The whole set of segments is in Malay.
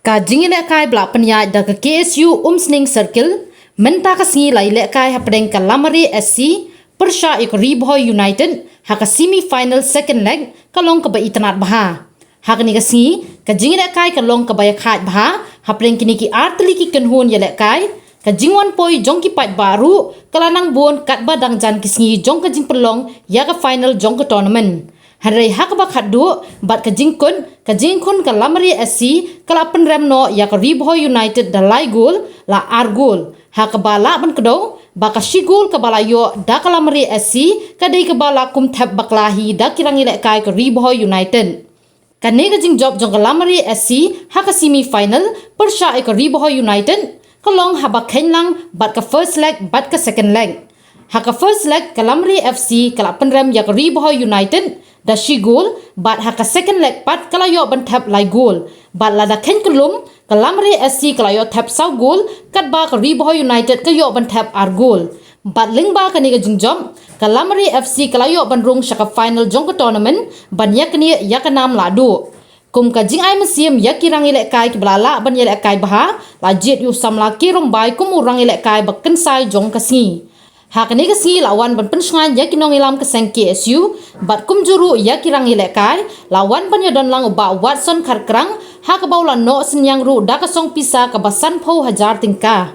Ka jingin kai blak penyai da ke KSU Umsning Circle menta ka singi lai le kai hapdeng ka Lamare SC persha ikori Bhoi United haka semi final second leg ka long ka ba itanat baha haka ni ka singi ka jingin kai ka long ka ba khat baha hapdeng kini ki artli ki kenhun ye le kai ka jingwan poi jong ki pat baru kalanang bon kat ba dang jan ki singi jong ka jing pelong ya ka final jong ka tournament Hari hak ba khadu bat ka jingkun ka Lamare SC kala penrem no ya ka Bhoi United da lai gol la ar gol hak ba la ban kdo ba ka shigol ka bala yo da ka Lamare SC ka dei ka bala kum Thep Bakla hi da kirangi le kai ka Bhoi United ka ne ka jing job jong ka Lamare SC hak ka semi final persha ka Bhoi United ka long ha ba khenlang bat ka first leg bat ka second leg hak ka first leg ka Lamare FC kala penrem ya ka Bhoi United da shi gol bat haka second leg pat kalayo ban Thep lai gol bat la da khen kulum ka Lamare SC kalayo Thep sau gol kat ba ka Bhoi United kayo ban Thep ar gol bat ling ba ka ni ka jingjom ka Lamare FC kalayo ban Rung shaka final jong ka tournament ban yak ni yak nam la do kum ka jing ai masiem yak kirang ile kai ki blala ban ile kai baha la jet yu samla ki rong bai kum urang ile kai ba ken sai jong ka si hak ni ka si lawan ban pensngan ya kinong ilam ka seng KSU bat kum juru ya kirang ile kai lawan ban ya don lang ba Watson kharkrang hak baula no senyang ru da ka song pisa ka basan pho hajar tingka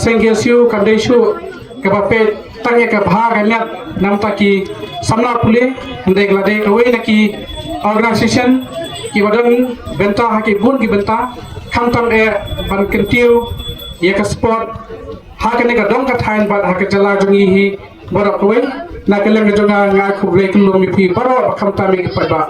Sengkesiu kandesu kebape tanya ke bahag anyat nam taki samla pule ndek lade kawe naki organisation ki wadan benta haki bun ki benta khamtam ban kentiu ye ka sport hakane ka dong ka thain bat hak jala jungi hi borok kawe na kelem jonga nga khu re kulum pi baro khamtam ki parba